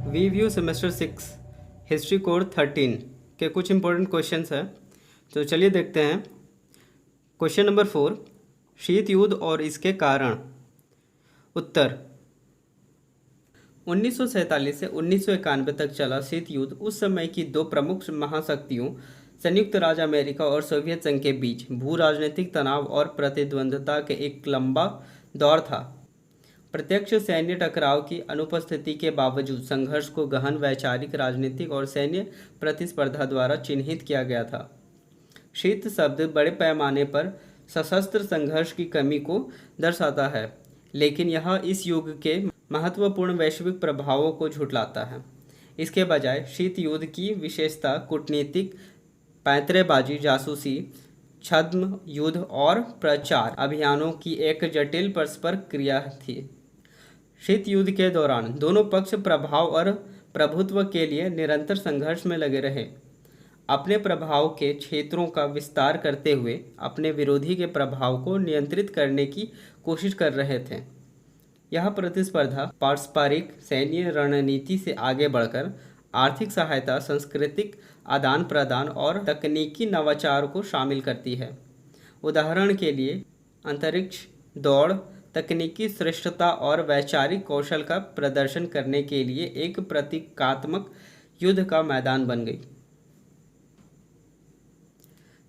We view semester 6 history core 13 के कुछ important questions हैं। तो चलिए देखते हैं। क्वेश्चन नंबर 4, शीत युद्ध और इसके कारण। उत्तर, 1947 से 1991 तक चला शीत युद्ध उस समय की दो प्रमुख महाशक्तियों संयुक्त राज्य अमेरिका और सोवियत संघ के बीच भू राजनीतिक तनाव और प्रतिद्वंद्विता के एक लंबा दौर था। प्रत्यक्ष सैन्य टकराव की अनुपस्थिति के बावजूद संघर्ष को गहन वैचारिक, राजनीतिक और सैन्य प्रतिस्पर्धा द्वारा चिन्हित किया गया था। शीत शब्द बड़े पैमाने पर सशस्त्र संघर्ष की कमी को दर्शाता है, लेकिन यह इस युग के महत्वपूर्ण वैश्विक प्रभावों को झुठलाता है। इसके बजाय शीत युद्ध की विशेषता कूटनीतिक, पैंतरेबाजी, जासूसी, छद्म युद्ध और प्रचार अभियानों की एक जटिल परस्पर क्रिया थी। शीत युद्ध के दौरान दोनों पक्ष प्रभाव और प्रभुत्व के लिए निरंतर संघर्ष में लगे रहे, अपने प्रभाव के क्षेत्रों का विस्तार करते हुए अपने विरोधी के प्रभाव को नियंत्रित करने की कोशिश कर रहे थे। यह प्रतिस्पर्धा पारस्परिक सैन्य रणनीति से आगे बढ़कर आर्थिक सहायता, सांस्कृतिक आदान प्रदान और तकनीकी नवाचार को शामिल करती है। उदाहरण के लिए अंतरिक्ष दौड़ तकनीकी श्रेष्ठता और वैचारिक कौशल का प्रदर्शन करने के लिए एक प्रतीकात्मक युद्ध का मैदान बन गई।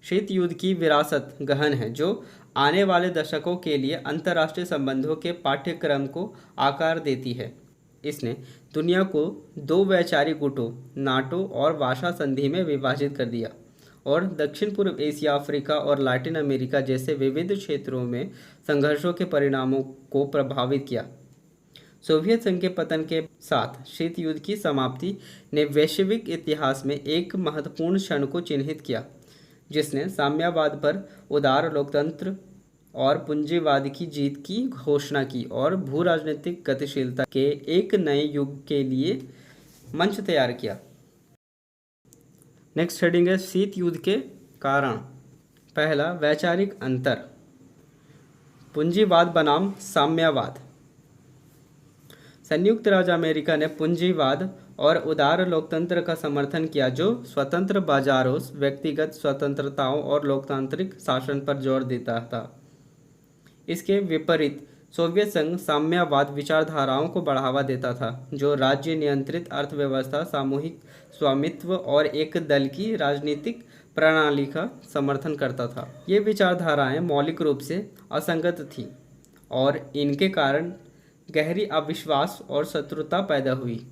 शीत युद्ध की विरासत गहन है, जो आने वाले दशकों के लिए अंतर्राष्ट्रीय संबंधों के पाठ्यक्रम को आकार देती है। इसने दुनिया को दो वैचारिक गुटों, नाटो और वार्सा संधि में विभाजित कर दिया और दक्षिण पूर्व एशिया, अफ्रीका और लैटिन अमेरिका जैसे विविध क्षेत्रों में संघर्षों के परिणामों को प्रभावित किया। सोवियत संघ के पतन के साथ शीत युद्ध की समाप्ति ने वैश्विक इतिहास में एक महत्वपूर्ण क्षण को चिन्हित किया, जिसने साम्यवाद पर उदार लोकतंत्र और पूंजीवाद की जीत की घोषणा की और भू राजनीतिक गतिशीलता के एक नए युग के लिए मंच तैयार किया। नेक्स्ट हेडिंग है शीत युद्ध के कारण। पहला, वैचारिक अंतर। पूंजीवाद बनाम साम्यवाद। संयुक्त राज्य अमेरिका ने पूंजीवाद और उदार लोकतंत्र का समर्थन किया, जो स्वतंत्र बाजारों, व्यक्तिगत स्वतंत्रताओं और लोकतांत्रिक शासन पर जोर देता था। इसके विपरीत सोवियत संघ साम्यवाद विचारधाराओं को बढ़ावा देता था, जो राज्य नियंत्रित अर्थव्यवस्था, सामूहिक स्वामित्व और एक दल की राजनीतिक प्रणाली का समर्थन करता था। ये विचारधाराएं मौलिक रूप से असंगत थीं और इनके कारण गहरी अविश्वास और शत्रुता पैदा हुई।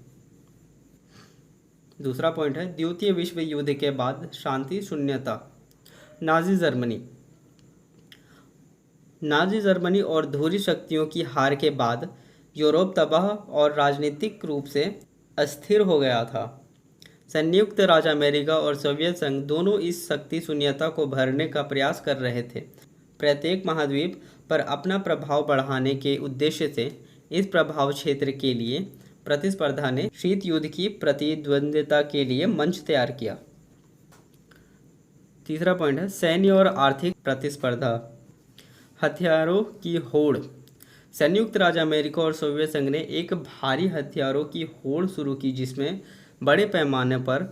दूसरा पॉइंट है द्वितीय विश्व युद्ध के बाद शांति शून्यता। नाजी जर्मनी और धुरी शक्तियों की हार के बाद यूरोप तबाह और राजनीतिक रूप से अस्थिर हो गया था। संयुक्त राज्य अमेरिका और सोवियत संघ दोनों इस शक्ति शून्यता को भरने का प्रयास कर रहे थे। प्रत्येक महाद्वीप पर अपना प्रभाव बढ़ाने के उद्देश्य से इस प्रभाव क्षेत्र के लिए प्रतिस्पर्धा ने शीत युद्ध की प्रतिद्वंद्विता के लिए मंच तैयार किया। तीसरा पॉइंट है सैन्य और आर्थिक प्रतिस्पर्धा। हथियारों की होड़। संयुक्त राज्य अमेरिका और सोवियत संघ ने एक भारी हथियारों की होड़ शुरू की, जिसमें बड़े पैमाने पर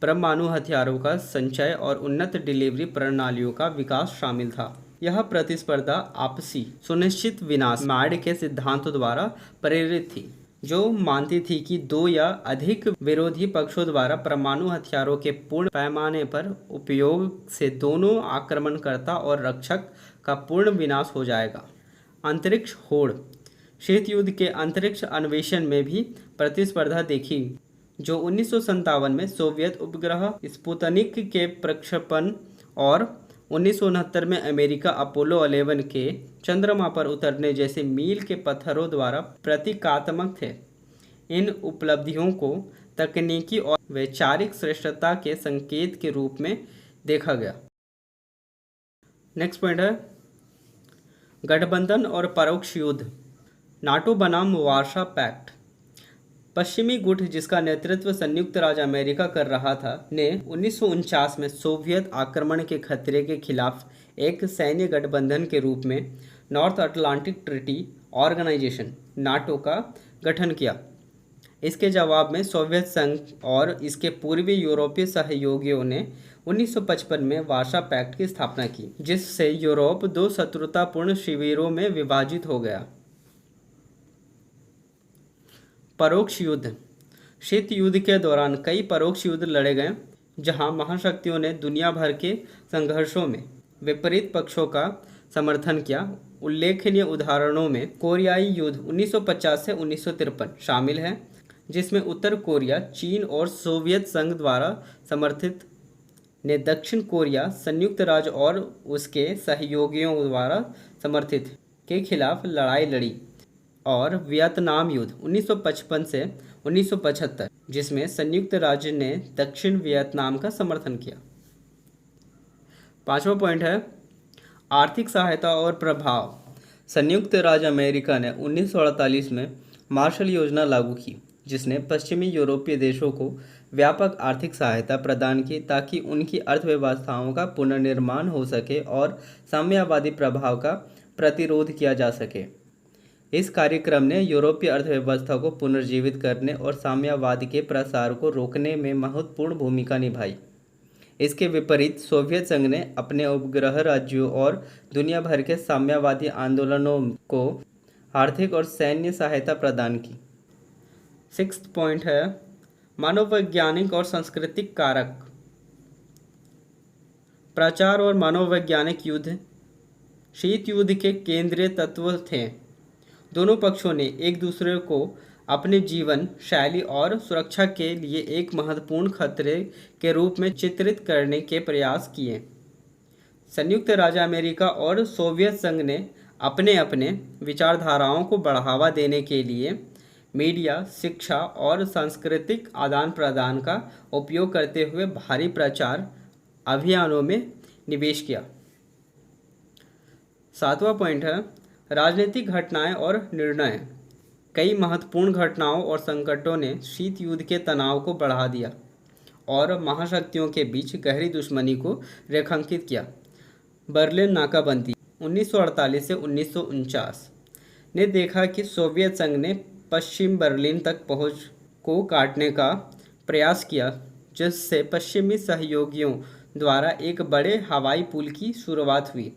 परमाणु हथियारों का संचय और उन्नत डिलीवरी प्रणालियों का विकास शामिल था। यह प्रतिस्पर्धा आपसी सुनिश्चित विनाश मार्ड के सिद्धांतों द्वारा प्रेरित थी, जो मानती थी कि दो या अधिक विरोधी पक्षों द्वारा परमाणु हथियारों के पूर्ण पैमाने पर उपयोग से दोनों आक्रमणकर्ता और रक्षक का पूर्ण विनाश हो जाएगा। अंतरिक्ष होड़। शीत युद्ध के अंतरिक्ष अन्वेषण में भी प्रतिस्पर्धा देखी, जो 1957 में सोवियत उपग्रह स्पुतनिक के प्रक्षेपण और 1969 में अमेरिका अपोलो 11 के चंद्रमा पर उतरने जैसे मील के पत्थरों द्वारा प्रतीकात्मक थे। इन उपलब्धियों को तकनीकी और वैचारिक श्रेष्ठता के संकेत के रूप में देखा गया। नेक्स्ट पॉइंट है गठबंधन और परोक्ष युद्ध। नाटो बनाम वार्सा पैक्ट। पश्चिमी गुट, जिसका नेतृत्व संयुक्त राज्य अमेरिका कर रहा था, ने 1949 में सोवियत आक्रमण के खतरे के खिलाफ एक सैन्य गठबंधन के रूप में North Atlantic Treaty Organization NATO का गठन किया। इसके जवाब में सोवियत संघ और इसके पूर्वी यूरोपीय सहयोगियों ने 1955 में वार्सा पैक्ट की स्थापना की, जिससे यूरोप दो शत्रुतापूर्ण शिविरों में विभाजित हो गया। परोक्ष युद्ध। शीत युद्ध के दौरान कई परोक्ष युद्ध लड़े गए, जहां महाशक्तियों ने दुनिया भर के संघर्षों में विपरीत पक्षों का समर्थन किया। उल्लेखनीय उदाहरणों में कोरियाई युद्ध 1950 से 1953 शामिल है, जिसमें उत्तर कोरिया चीन और सोवियत संघ द्वारा समर्थित ने दक्षिण कोरिया संयुक्त राज्य और उसके सहयोगियों द्वारा समर्थित के खिलाफ लड़ाई लड़ी। और वियतनाम युद्ध 1955 से 1975, जिसमें संयुक्त राज्य ने दक्षिण वियतनाम का समर्थन किया। पांचवा पॉइंट है आर्थिक सहायता और प्रभाव। संयुक्त राज्य अमेरिका ने 1948 में मार्शल योजना लागू की, जिसने पश्चिमी यूरोपीय देशों को व्यापक आर्थिक सहायता प्रदान की ताकि उनकी अर्थव्यवस्थाओं का पुनर्निर्माण हो सके और साम्यवादी प्रभाव का प्रतिरोध किया जा सके। इस कार्यक्रम ने यूरोपीय अर्थव्यवस्था को पुनर्जीवित करने और साम्यवाद के प्रसार को रोकने में महत्वपूर्ण भूमिका निभाई। इसके विपरीत सोवियत संघ ने अपने उपग्रह राज्यों और दुनिया भर के साम्यवादी आंदोलनों को आर्थिक और सैन्य सहायता प्रदान की। सिक्स्थ पॉइंट है मनोवैज्ञानिक और सांस्कृतिक कारक। प्रचार और मनोवैज्ञानिक युद्ध शीत युद्ध के केंद्रीय तत्व थे। दोनों पक्षों ने एक दूसरे को अपने जीवन शैली और सुरक्षा के लिए एक महत्वपूर्ण खतरे के रूप में चित्रित करने के प्रयास किए। संयुक्त राज्य अमेरिका और सोवियत संघ ने अपने अपने विचारधाराओं को बढ़ावा देने के लिए मीडिया, शिक्षा और सांस्कृतिक आदान प्रदान का उपयोग करते हुए भारी प्रचार अभियानों में निवेश किया। सातवां पॉइंट है राजनीतिक घटनाएं और निर्णय। कई महत्वपूर्ण घटनाओं और संकटों ने शीत युद्ध के तनाव को बढ़ा दिया और महाशक्तियों के बीच गहरी दुश्मनी को रेखांकित किया। बर्लिन नाकाबंदी 1948 से 1949 ने देखा कि सोवियत संघ ने पश्चिम बर्लिन तक पहुंच को काटने का प्रयास किया, जिससे पश्चिमी सहयोगियों द्वारा एक बड़े हवाई पुल की शुरुआत हुई।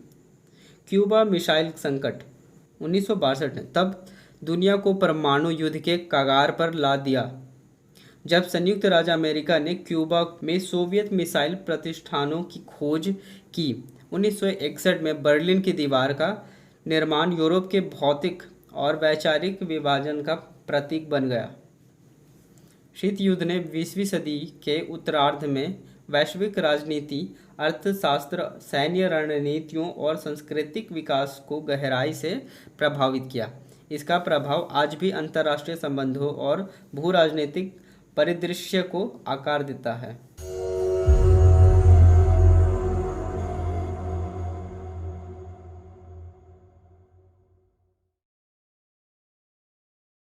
क्यूबा मिसाइल संकट 1962 ने तब दुनिया को परमाणु युद्ध के कगार पर ला दिया, जब संयुक्त राज्य अमेरिका ने क्यूबा में सोवियत मिसाइल प्रतिष्ठानों की खोज की। 1961 में बर्लिन की दीवार का निर्माण यूरोप के भौतिक और वैचारिक विभाजन का प्रतीक बन गया। शीत युद्ध ने 20वीं सदी के उत्तरार्ध में वैश्विक राजनीति, अर्थशास्त्र, सैन्य रणनीतियों और सांस्कृतिक विकास को गहराई से प्रभावित किया। इसका प्रभाव आज भी अंतर्राष्ट्रीय संबंधों और भू राजनीतिक परिदृश्य को आकार देता है।